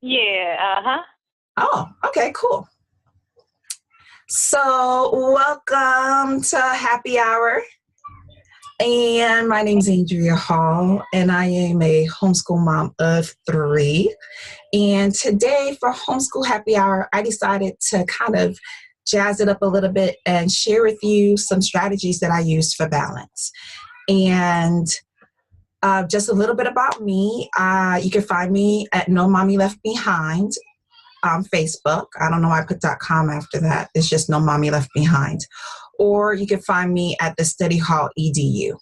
Yeah, uh-huh. Oh, okay, cool. So, welcome to Happy Hour. And my name is Andrea Hall, and I am a homeschool mom of three. And today, for Homeschool Happy Hour, I decided to kind of jazz it up a little bit and share with you some strategies that I use for balance. And just a little bit about me. You can find me at No Mommy Left Behind on Facebook. I don't know why I put .com after that. It's just No Mommy Left Behind. Or you can find me at the Study Hall EDU.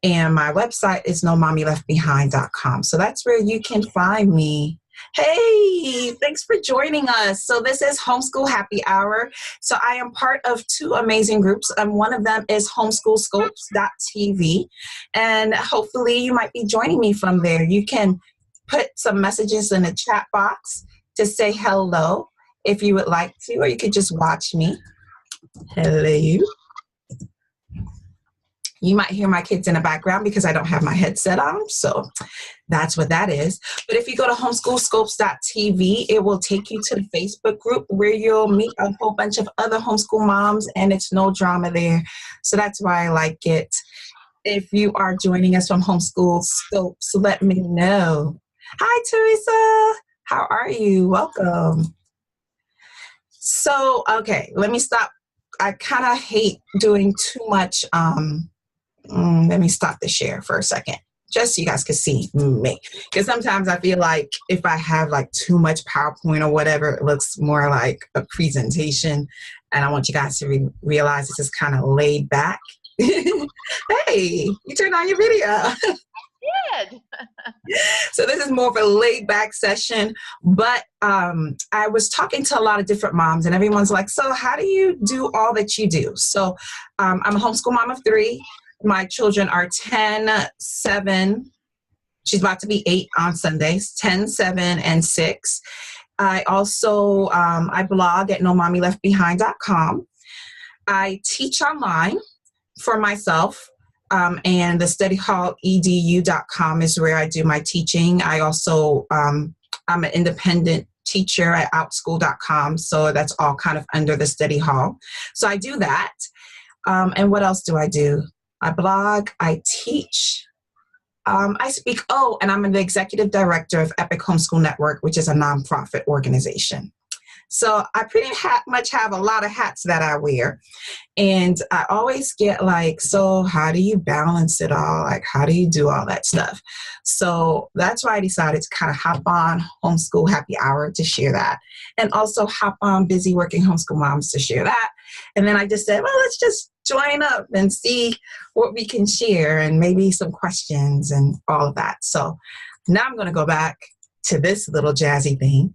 And my website is nomommyleftbehind.com. So that's where you can find me. Hey, thanks for joining us. So this is Homeschool Happy Hour. So I am part of two amazing groups. One of them is homeschoolscopes.tv. And hopefully you might be joining me from there. You can put some messages in the chat box to say hello if you would like to, or you could just watch me. Hello. You might hear my kids in the background because I don't have my headset on, so that's what that is. But if you go to homeschoolscopes.tv, it will take you to the Facebook group where you'll meet a whole bunch of other homeschool moms, and it's no drama there. So that's why I like it. If you are joining us from Homeschool Scopes, let me know. Hi, Teresa. How are you? Welcome. So, okay, let me stop. I kind of hate doing too much. Let me stop the share for a second, just so you guys can see me. Because sometimes I feel like if I have like too much PowerPoint or whatever, it looks more like a presentation. And I want you guys to realize this is kind of laid back. Hey, you turned on your video. Good. So this is more of a laid back session, but I was talking to a lot of different moms and everyone's like, so how do you do all that you do? So I'm a homeschool mom of three. My children are 10, 7. She's about to be 8 on Sundays, 10, 7, and 6. I also, I blog at nomommyleftbehind.com. I teach online for myself. And the studyhalledu.com is where I do my teaching. I also, I'm an independent teacher at outschool.com. So that's all kind of under the study hall. So I do that. And what else do I do? I blog, I teach, I speak. Oh, and I'm the executive director of Epic Homeschool Network, which is a nonprofit organization. So I pretty much have a lot of hats that I wear. And I always get like, so how do you balance it all? Like, how do you do all that stuff? So that's why I decided to kind of hop on Homeschool Happy Hour to share that. And also hop on Busy Working Homeschool Moms to share that. And then I just said, well, let's just join up and see what we can share and maybe some questions and all of that. So now I'm going to go back to this little jazzy thing.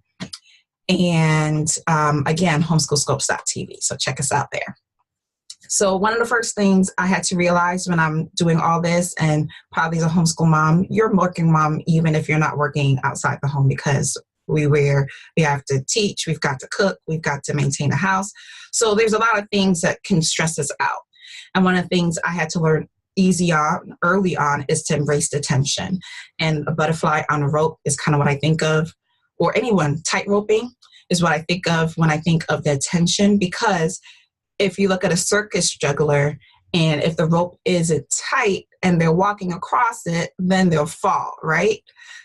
And again, homeschoolscopes.tv. So check us out there. So one of the first things I had to realize when I'm doing all this, and probably as a homeschool mom, you're a working mom even if you're not working outside the home, because we have to teach, we've got to cook, we've got to maintain a house. So there's a lot of things that can stress us out. And one of the things I had to learn early on is to embrace the tension. And a butterfly on a rope is kind of what I think of, or anyone tightroping is what I think of when I think of the tension, because if you look at a circus juggler and if the rope isn't tight and they're walking across it, then they'll fall, right?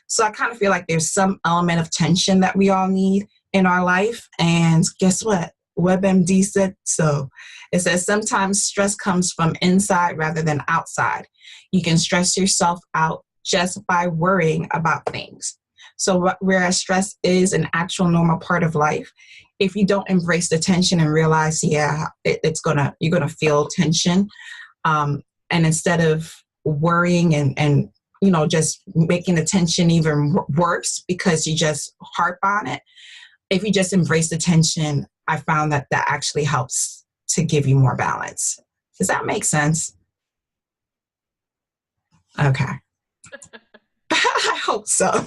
So I kind of feel like there's some element of tension that we all need in our life. And guess what? WebMD said so. It says sometimes stress comes from inside rather than outside. You can stress yourself out just by worrying about things. So whereas stress is an actual normal part of life, if you don't embrace the tension and realize, you're gonna feel tension, and instead of worrying and just making the tension even worse because you just harp on it, if you just embrace the tension, I found that actually helps to give you more balance. Does that make sense? Okay. I hope so.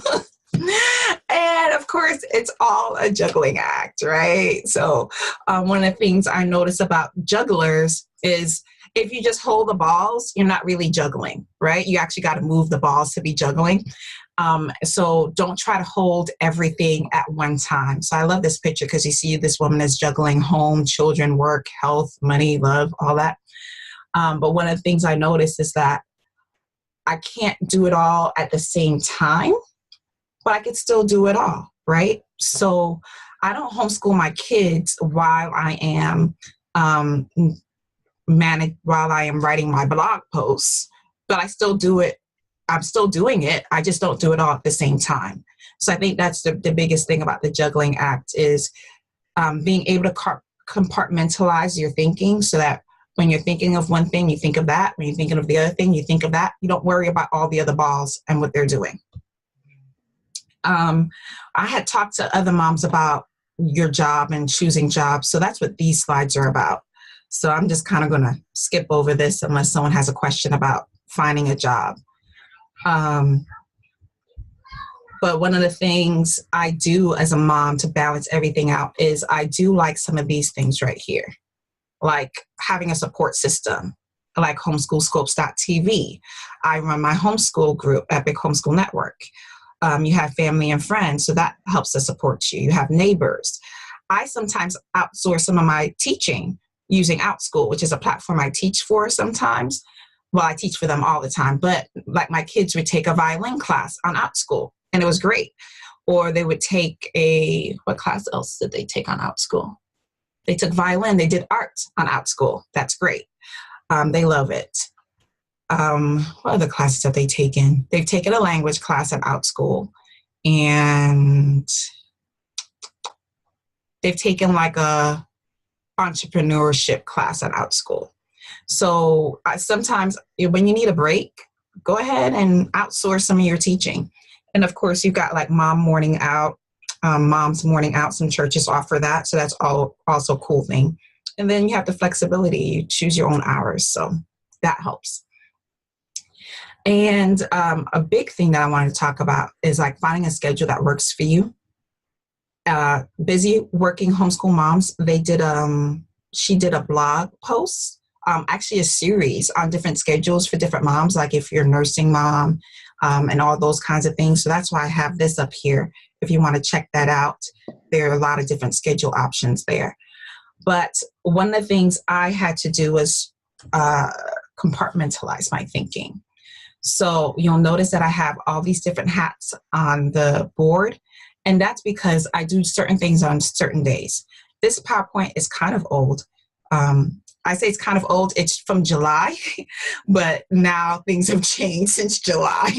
And of course, it's all a juggling act, right? So one of the things I notice about jugglers is if you just hold the balls, you're not really juggling, right? You actually got to move the balls to be juggling. So don't try to hold everything at one time. So I love this picture because you see this woman is juggling home, children, work, health, money, love, all that. But one of the things I noticed is that I can't do it all at the same time, but I could still do it all, right? So I don't homeschool my kids while I am um, while I am writing my blog posts, but I still do it. I'm still doing it. I just don't do it all at the same time. So I think that's the biggest thing about the juggling act is being able to compartmentalize your thinking so that when you're thinking of one thing, you think of that. When you're thinking of the other thing, you think of that. You don't worry about all the other balls and what they're doing. I had talked to other moms about your job and choosing jobs. So that's what these slides are about. So I'm just kind of going to skip over this unless someone has a question about finding a job. But one of the things I do as a mom to balance everything out is I do like some of these things right here, like having a support system, like homeschoolscopes.tv. I run my homeschool group, Epic Homeschool Network. You have family and friends, so that helps to support you. You have neighbors. I sometimes outsource some of my teaching using OutSchool, which is a platform I teach for sometimes. Well, I teach for them all the time, but like my kids would take a violin class on OutSchool, and it was great. Or they would take what class else did they take on OutSchool? They took violin, they did art on OutSchool. That's great. They love it. What other classes have they taken? They've taken a language class at OutSchool, and they've taken like a entrepreneurship class at OutSchool. So sometimes when you need a break, go ahead and outsource some of your teaching. And of course, you've got like Mom's Morning Out. Some churches offer that. So that's also a cool thing. And then you have the flexibility. You choose your own hours. So that helps. And a big thing that I wanted to talk about is like finding a schedule that works for you. Busy working homeschool moms, she did a blog post, actually a series on different schedules for different moms, like if you're a nursing mom and all those kinds of things. So that's why I have this up here. If you want to check that out, there are a lot of different schedule options there. But one of the things I had to do was compartmentalize my thinking. So you'll notice that I have all these different hats on the board. And that's because I do certain things on certain days. This PowerPoint is kind of old. I say it's kind of old. It's from July, but now things have changed since July.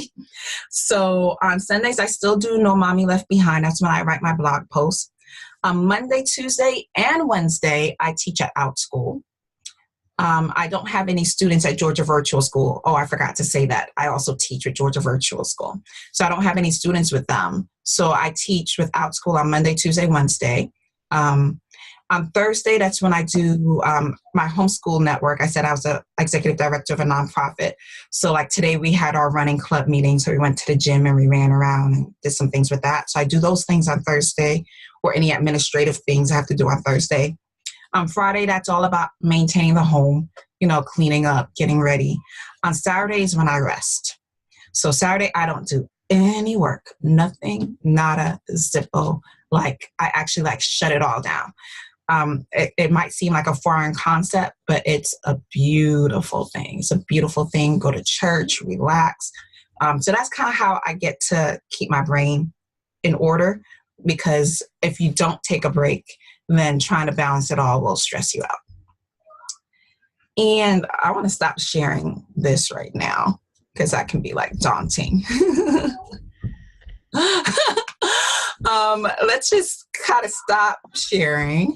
So on Sundays, I still do No Mommy Left Behind. That's when I write my blog posts. On Monday, Tuesday, and Wednesday, I teach at OutSchool. I don't have any students at Georgia Virtual School. Oh, I forgot to say that. I also teach with Georgia Virtual School. So I don't have any students with them. So I teach with OutSchool on Monday, Tuesday, Wednesday. On Thursday, that's when I do my homeschool network. I said I was an executive director of a nonprofit. So like today we had our running club meeting. So we went to the gym and we ran around and did some things with that. So I do those things on Thursday, or any administrative things I have to do on Thursday. On Friday, that's all about maintaining the home, cleaning up, getting ready. On Saturday is when I rest. So Saturday, I don't do any work, nothing, nada, zippo. Like I actually shut it all down. It might seem like a foreign concept, but it's a beautiful thing. It's a beautiful thing. Go to church, relax. So that's kind of how I get to keep my brain in order, because if you don't take a break, then trying to balance it all will stress you out. And I want to stop sharing this right now because that can be daunting. Let's just kind of stop sharing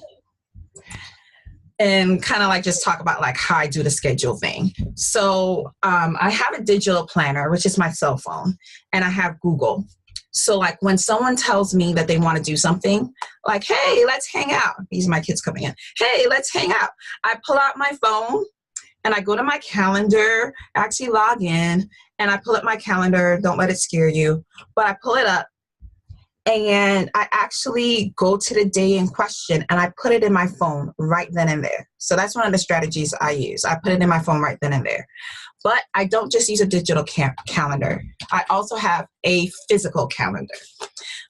and kind of just talk about how I do the schedule thing. So I have a digital planner, which is my cell phone, and I have Google. So when someone tells me that they want to do something, hey, let's hang out. These are my kids coming in. Hey, let's hang out. I pull out my phone and I go to my calendar, actually log in, and I pull up my calendar. Don't let it scare you. But I pull it up And I actually go to the day in question and I put it in my phone right then and there. So that's one of the strategies I use. I put it in my phone right then and there. But I don't just use a digital calendar. I also have a physical calendar.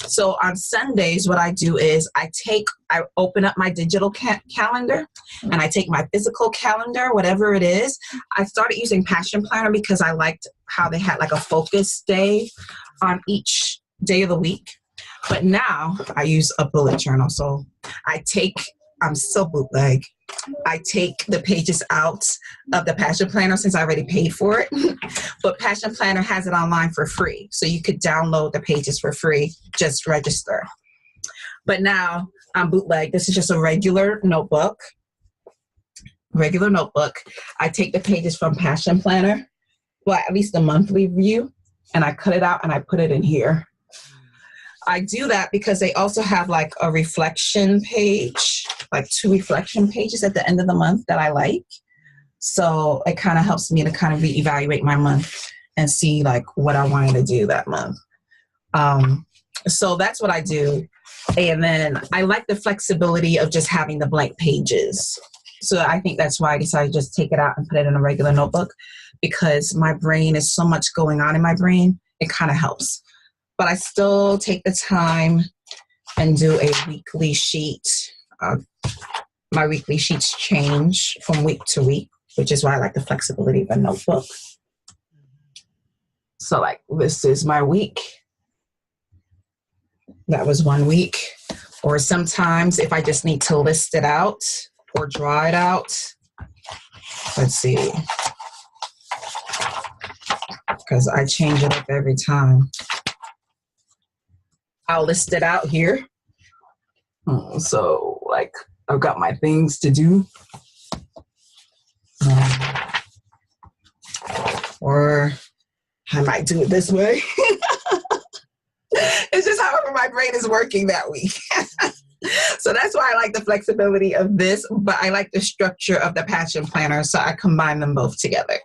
So on Sundays, what I do is I open up my digital calendar and I take my physical calendar, whatever it is. I started using Passion Planner because I liked how they had like a focus day on each day of the week. But now I use a bullet journal. So I'm so bootleg. I take the pages out of the Passion Planner since I already paid for it. But Passion Planner has it online for free. So you could download the pages for free, just register. But now I'm bootleg. This is just a regular notebook. I take the pages from Passion Planner, well, at least the monthly view, and I cut it out and I put it in here. I do that because they also have like a reflection page, like 2 reflection pages at the end of the month that I like. So it kind of helps me to kind of reevaluate my month and see like what I wanted to do that month. So that's what I do. And then I like the flexibility of just having the blank pages. So I think that's why I decided to just take it out and put it in a regular notebook, because my brain is so much going on in my brain. It kind of helps. But I still take the time and do a weekly sheet. My weekly sheets change from week to week, which is why I like the flexibility of a notebook. So like this is my week. That was 1 week. Or sometimes if I just need to list it out or draw it out, let's see, because I change it up every time. I'll list it out here. So like I've got my things to do. Or I might do it this way. It's just however my brain is working that week. So that's why I like the flexibility of this, but I like the structure of the Passion Planner. So I combine them both together.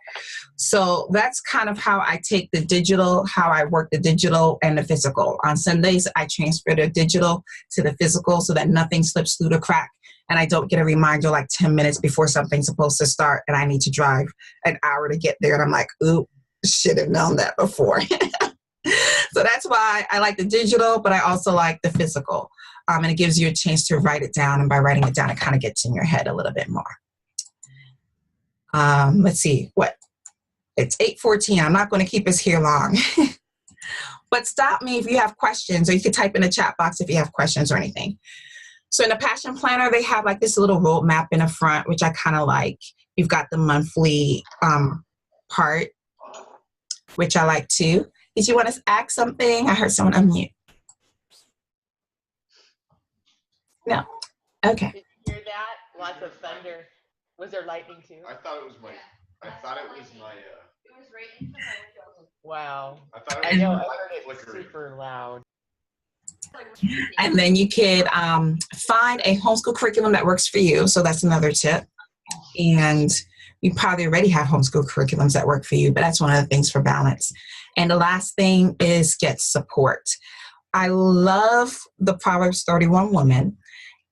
So that's kind of how I take the digital, how I work the digital and the physical. On Sundays, I transfer the digital to the physical so that nothing slips through the crack and I don't get a reminder like 10 minutes before something's supposed to start and I need to drive an hour to get there. And I'm like, ooh, should have known that before. So that's why I like the digital, but I also like the physical. And it gives you a chance to write it down. And by writing it down, it kind of gets in your head a little bit more. Let's see, it's 8:14. I'm not going to keep us here long. But stop me if you have questions, or you can type in the chat box if you have questions or anything. So in the Passion Planner, they have like this little roadmap in the front, which I kind of like. You've got the monthly part, which I like too. Did you want to ask something? I heard someone unmute. No. Okay. Did you hear that? Lots of thunder. Was there lightning too? I thought it was my. It was right into my window. Wow. I know. I heard it super loud. And then you could find a homeschool curriculum that works for you. So that's another tip. And you probably already have homeschool curriculums that work for you, but that's one of the things for balance. And the last thing is get support. I love the Proverbs 31 woman,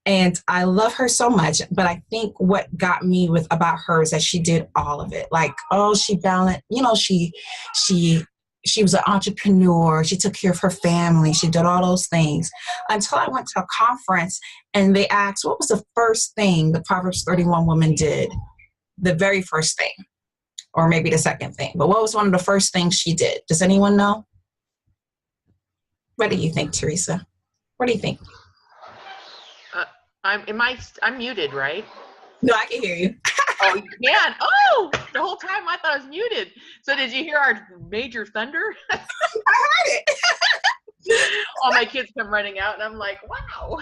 and I love her so much, but I think what got me about her is that she did all of it. Like, she balanced, she was an entrepreneur. She took care of her family. She did all those things until I went to a conference and they asked, what was the first thing the Proverbs 31 woman did? The very first thing, or maybe the second thing. But what was one of the first things she did? Does anyone know? What do you think, Teresa? What do you think? I'm muted, right? No, I can hear you. Oh, you can. Oh, the whole time I thought I was muted. So did you hear our major thunder? I heard it. All my kids come running out, and I'm like, wow.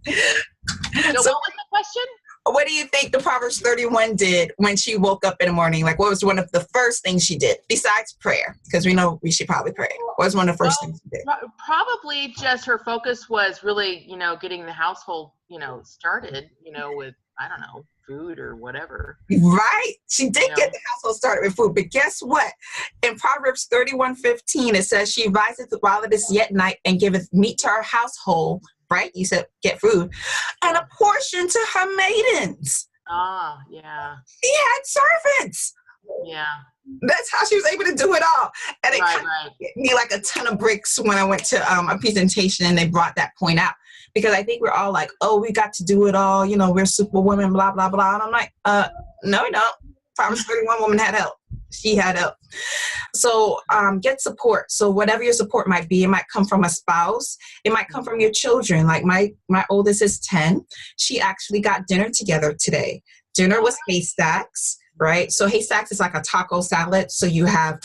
So what was the question? What do you think the Proverbs 31 did when she woke up in the morning? Like, what was one of the first things she did besides prayer? Because we know we should probably pray. What was one of the first things she did? Probably just her focus was really, getting the household, started, with, I don't know, food or whatever. Right. She did Yeah. get the household started with food, but guess what? In Proverbs 31:15, it says, she riseth while it is yet night and giveth meat to her household. Right? You said get food. And a portion to her maidens. Ah, yeah. She had servants. Yeah. That's how she was able to do it all. And it Right, kind right. of gave me like a ton of bricks when I went to a presentation and they brought that point out. Because I think we're all like, oh, we got to do it all. You know, we're superwomen, blah, blah, blah. And I'm like, no, we don't. Proverbs 31 woman had help. She had help. So get support. So whatever your support might be, it might come from a spouse. It might come from your children. Like my oldest is 10. She actually got dinner together today. Dinner was haystacks, right? So haystacks is like a taco salad. So you have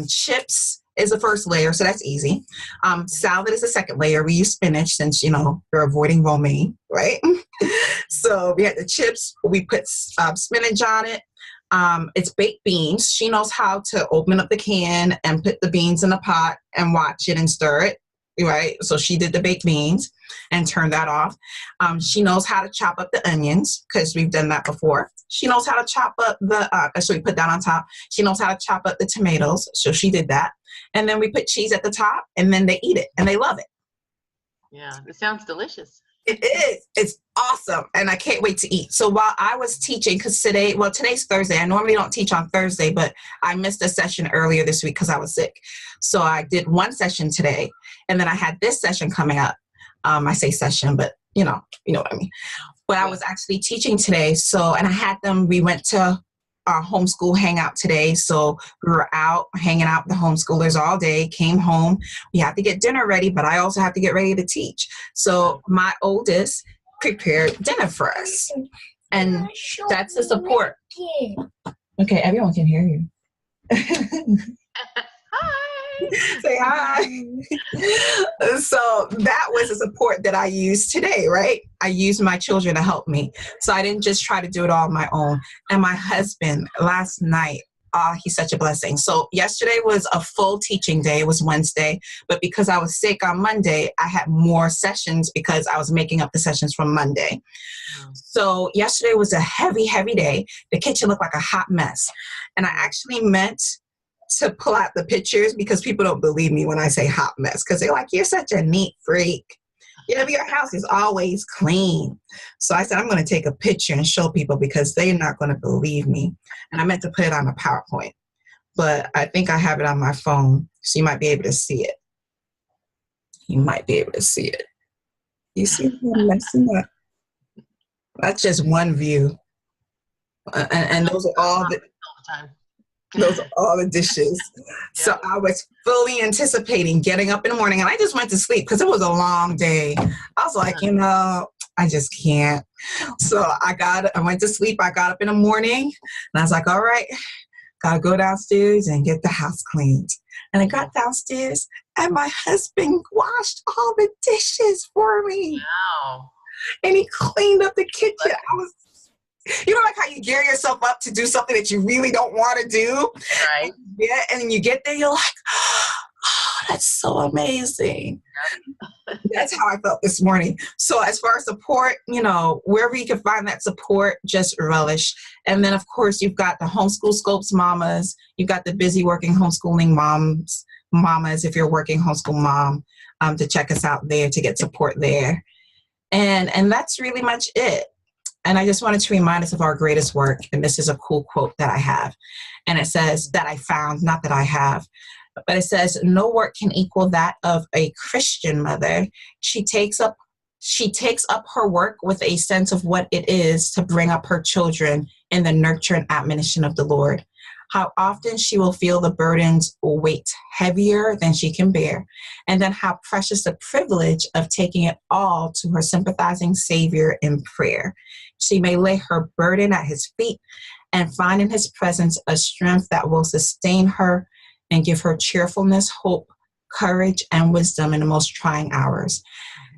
chips is the first layer. So that's easy. Salad is the second layer. We use spinach since, you know, you're avoiding romaine, right? So we had the chips. We put spinach on it. It's baked beans. She knows how to open up the can and put the beans in the pot and watch it and stir it, right? So she did the baked beans and turned that off. She knows how to chop up the onions because we've done that before. She knows how to chop up so we put that on top. She knows how to chop up the tomatoes. So she did that. And then we put cheese at the top and then they eat it and they love it. Yeah, it sounds delicious. It is. It's awesome. And I can't wait to eat. So while I was teaching, because today's Thursday. I normally don't teach on Thursday, but I missed a session earlier this week because I was sick. So I did one session today. And then I had this session coming up. I say session, but you know what I mean. But I was actually teaching today. So, and I had them, we went to our homeschool hangout today. So we were out hanging out with the homeschoolers all day, came home. We had to get dinner ready, but I also have to get ready to teach. So my oldest prepared dinner for us. And that's the support. Okay, everyone can hear you. Hi. Say hi. So that was the support that I used today, right? I used my children to help me. So I didn't just try to do it all on my own. And my husband last night, he's such a blessing. So yesterday was a full teaching day. It was Wednesday. But because I was sick on Monday, I had more sessions because I was making up the sessions from Monday. So yesterday was a heavy, heavy day. The kitchen looked like a hot mess. And I actually meant to pull out the pictures because people don't believe me when I say hot mess because they're like, you're such a neat freak. You know, your house is always clean. So I said, I'm going to take a picture and show people because they're not going to believe me. And I meant to put it on a PowerPoint, but I think I have it on my phone. So you might be able to see it. You might be able to see it. You see me messing up? That's just one view. And those are all the time. Those are all the dishes. So I was fully anticipating getting up in the morning and I just went to sleep because it was a long day. I was like, I just can't. So I went to sleep. I got up in the morning and I was like, all right, gotta go downstairs and get the house cleaned. And I got downstairs and my husband washed all the dishes for me. Wow. And he cleaned up the kitchen. You know, like how you gear yourself up to do something that you really don't want to do? Right. Yeah, and then you get there, you're like, oh, that's so amazing. That's how I felt this morning. So as far as support, you know, wherever you can find that support, just relish. And then, of course, you've got the Homeschool Scopes mamas. You've got the busy working homeschooling mamas, if you're a working homeschool mom, to check us out there, to get support there. And that's really much it. And I just wanted to remind us of our greatest work. And this is a cool quote that I have. And it says that I found, not that I have, but it says, no work can equal that of a Christian mother. She takes up her work with a sense of what it is to bring up her children in the nurture and admonition of the Lord. How often she will feel the burdens weight heavier than she can bear. And then how precious the privilege of taking it all to her sympathizing Savior in prayer. She may lay her burden at his feet and find in his presence a strength that will sustain her and give her cheerfulness, hope, courage, and wisdom in the most trying hours.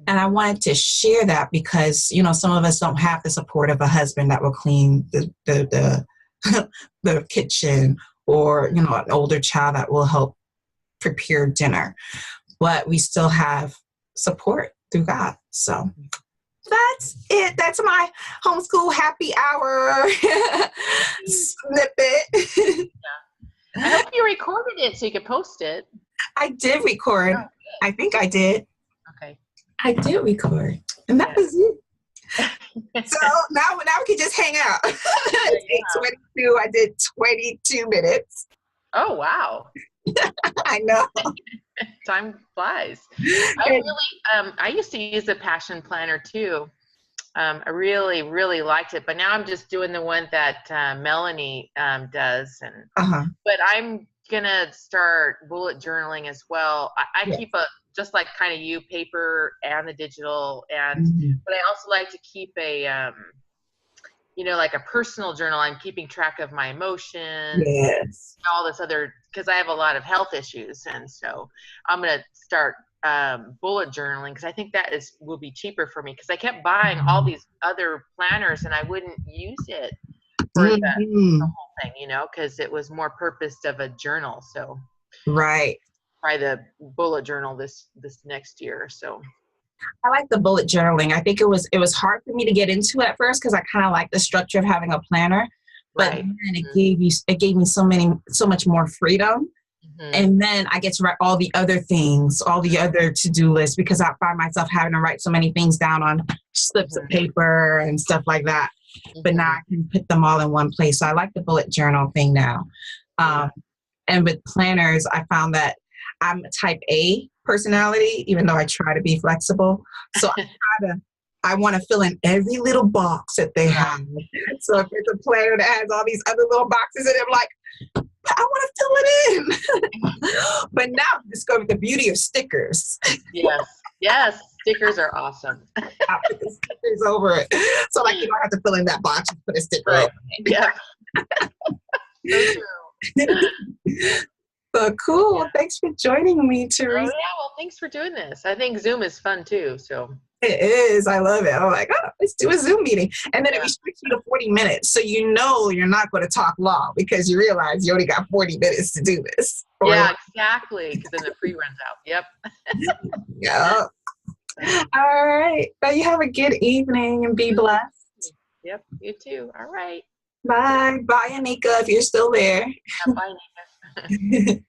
And I wanted to share that because, you know, some of us don't have the support of a husband that will clean the kitchen, or, you know, an older child that will help prepare dinner. But we still have support through God. So that's it. That's my homeschool happy hour snippet. I hope you recorded it so you could post it. I did record. Oh, I think I did. okay. I did record. And that was it. So now we can just hang out. It's 8:22. I did 22 minutes. Oh, wow. I know. Time flies. I used to use the Passion Planner too. I really, really liked it, but now I'm just doing the one that Melanie does. But I'm gonna start bullet journaling as well. I keep just like kind of you, paper and the digital, but I also like to keep a like a personal journal. I'm keeping track of my emotions. Yes. All this other, because I have a lot of health issues, and so I'm gonna start bullet journaling, because I think that will be cheaper for me, because I kept buying all these other planners and I wouldn't use it for the whole thing, because it was more purposed of a journal. So right. Try the bullet journal this next year. So I like the bullet journaling. I think it was hard for me to get into at first, because I kind of like the structure of having a planner, but then it gave me so much more freedom. And then I get to write all the other things, all the other to-do lists, because I find myself having to write so many things down on slips of paper and stuff like that. But now I can put them all in one place. So I like the bullet journal thing now. And with planners, I found that I'm a type A personality, even though I try to be flexible. So I want to fill in every little box that they have. So if it's a planner that has all these other little boxes in it, I'm like, I want to fill it in. But now I've discovered the beauty of stickers. Yes, stickers are awesome. I'll put the stickers over it. So like you don't have to fill in that box, you put a sticker over it. Yeah. So true. So cool. Thanks for joining me, Teresa. Oh, yeah, well, thanks for doing this. I think Zoom is fun too. So it is. I love it. I'm like, let's do a Zoom meeting. And then it restricts you to 40 minutes. So you're not going to talk long, because you realize you only got 40 minutes to do this. Yeah, exactly. Because then the free runs out. Yep. Yeah. All right. Well, you have a good evening and be blessed. Yep. You too. All right. Bye. Bye, Anika, if you're still there. Yeah, bye, Anika.